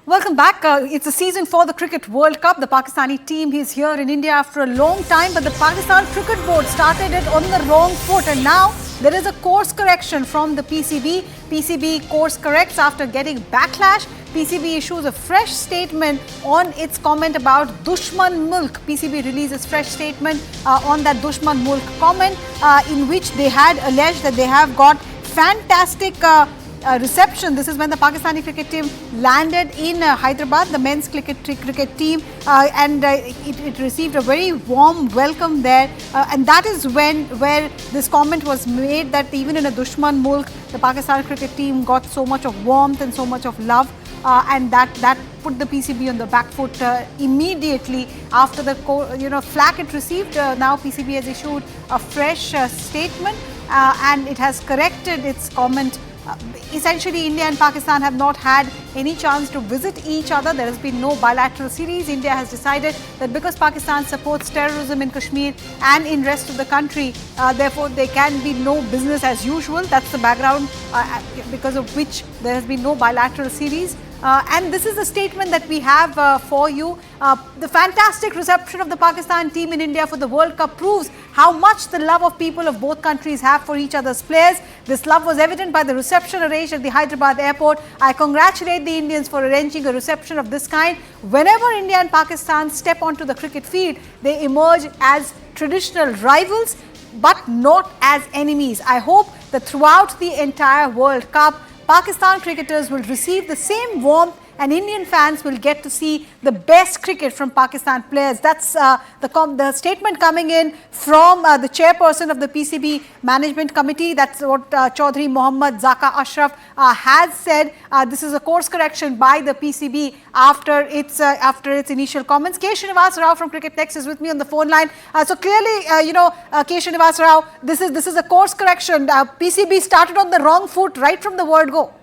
Welcome back. It's a season for the Cricket World Cup. The Pakistani team is here in India after a long time, but the Pakistan Cricket Board started it on the wrong foot, and now there is a course correction from the PCB. PCB course corrects after getting backlash. PCB issues a fresh statement on its comment about Dushman Mulk. PCB releases fresh statement on that Dushman Mulk comment in which they had alleged that they have got fantastic reception. This is when the Pakistani cricket team landed in Hyderabad, the men's cricket team, and it received a very warm welcome there. And that is where this comment was made, that even in a Dushman Mulk, the Pakistan cricket team got so much of warmth and so much of love, and that put the PCB on the back foot immediately after the flack it received. Now PCB has issued a fresh statement and it has corrected its comment. Essentially, India and Pakistan have not had any chance to visit each other. There has been no bilateral series. India has decided that because Pakistan supports terrorism in Kashmir and in rest of the country, therefore there can be no business as usual. That's the background because of which there has been no bilateral series. And this is the statement that we have for you. The fantastic reception of the Pakistan team in India for the World Cup proves how much the love of people of both countries have for each other's players. This love was evident by the reception arranged at the Hyderabad airport. I congratulate the Indians for arranging a reception of this kind. Whenever India and Pakistan step onto the cricket field, they emerge as traditional rivals, but not as enemies. I hope that throughout the entire World Cup, Pakistan cricketers will receive the same warmth and Indian fans will get to see the best cricket from Pakistan players. That's the statement coming in from the chairperson of the PCB management committee. That's what Chaudhry Mohammad Zaka Ashraf has said. This is a course correction by the PCB after its initial comments. K. Srinivas Rao from Cricket Next is with me on the phone line. So clearly, K. Srinivas Rao, this is a course correction. PCB started on the wrong foot right from the word go.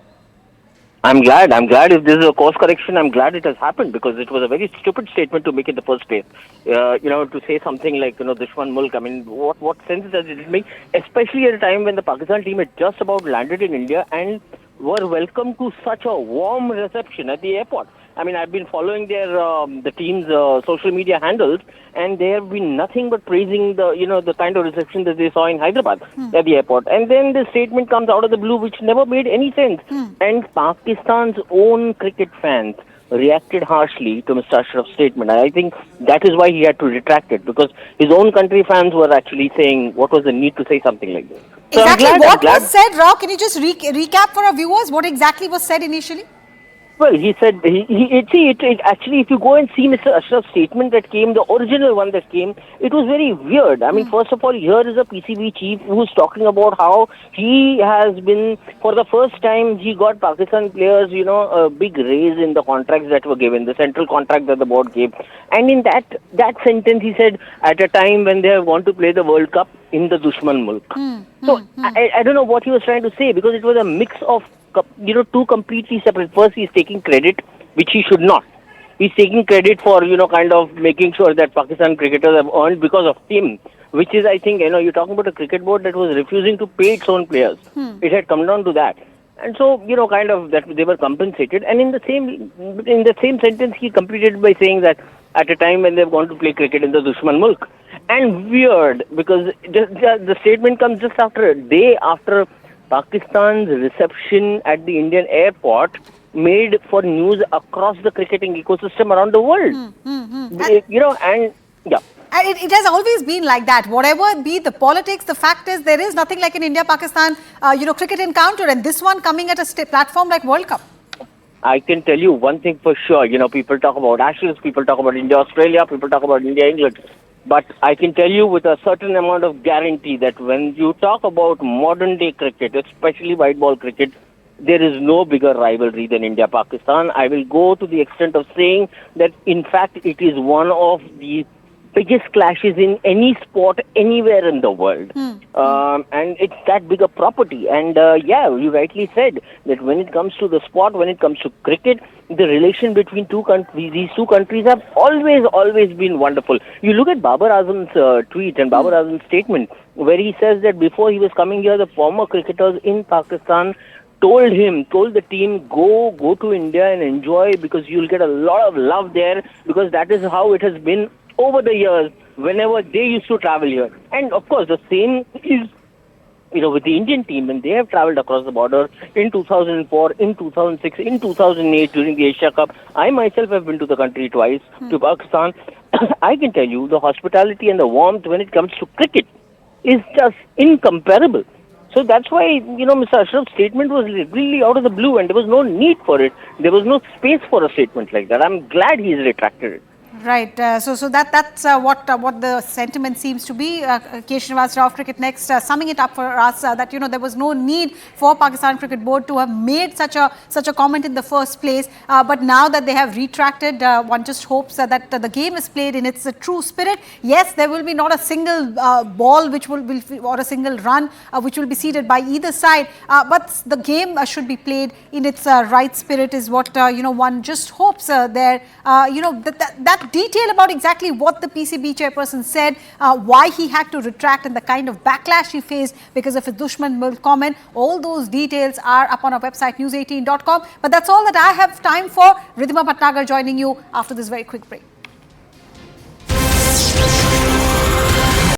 I'm glad if this is a course correction, I'm glad it has happened, because it was a very stupid statement to make in the first place. To say something like, Dushman Mulk, I mean, what sense does it make? Especially at a time when the Pakistan team had just about landed in India and were welcomed to such a warm reception at the airport. I mean, I've been following the team's social media handles, and they have been nothing but praising the kind of reception that they saw in Hyderabad at the airport. And then the statement comes out of the blue, which never made any sense. And Pakistan's own cricket fans reacted harshly to Mr. Ashraf's statement. I think that is why he had to retract it, because his own country fans were actually saying, what was the need to say something like this? So exactly what was said, Rao? Can you just recap for our viewers what exactly was said initially? Well, he said, actually, if you go and see Mr. Ashraf's statement that came, the original one that came, it was very weird. I mean, first of all, here is a PCB chief who's talking about how he has been, for the first time, he got Pakistan players, a big raise in the contracts that were given, the central contract that the board gave. And in that sentence, he said, at a time when they want to play the World Cup in the Dushman Mulk. I don't know what he was trying to say, because it was a mix of two completely separate. First, he's taking credit, which he should not. He's taking credit for, kind of making sure that Pakistan cricketers have earned because of him, which is, I think, you're talking about a cricket board that was refusing to pay its own players. It had come down to that. And so, kind of that they were compensated. And in the same sentence, he completed by saying that at a time when they've gone to play cricket in the Dushman Mulk. And weird, because the statement comes just after a day after Pakistan's reception at the Indian airport made for news across the cricketing ecosystem around the world. And yeah. And it has always been like that. Whatever be the politics, the fact is there is nothing like an India-Pakistan, cricket encounter, and this one coming at a platform like World Cup. I can tell you one thing for sure. People talk about Ashes, people talk about India-Australia, people talk about India-England. But I can tell you with a certain amount of guarantee that when you talk about modern day cricket, especially white ball cricket, there is no bigger rivalry than India-Pakistan. I will go to the extent of saying that, in fact, it is one of the biggest clashes in any sport anywhere in the world. And it's that big a property. And you rightly said that when it comes to the sport, when it comes to cricket, the relation between these two countries have always been wonderful. You look at Babar Azam's tweet and Babar Azam's statement, where he says that before he was coming here, the former cricketers in Pakistan told the team, go to India and enjoy, because you'll get a lot of love there, because that is how it has been over the years whenever they used to travel here. And of course, the same is, with the Indian team, when they have travelled across the border in 2004, in 2006, in 2008 during the Asia Cup. I myself have been to the country twice, to Pakistan. I can tell you, the hospitality and the warmth when it comes to cricket is just incomparable. So that's why, Mr. Ashraf's statement was really out of the blue, and there was no need for it. There was no space for a statement like that. I'm glad he's retracted it. Right. So that's what the sentiment seems to be. K. Srinivas Rao, Cricket Next, summing it up for us that there was no need for Pakistan Cricket Board to have made such a comment in the first place. But now that they have retracted, one just hopes that the game is played in its true spirit. Yes, there will be not a single ball which will or a single run which will be ceded by either side. But the game should be played in its right spirit is what one just hopes there. That detail about exactly what the PCB chairperson said, why he had to retract, and the kind of backlash he faced because of his Dushman Mulk comment. All those details are up on our website news18.com. But that's all that I have time for. Ridhima Bhatnagar joining you after this very quick break.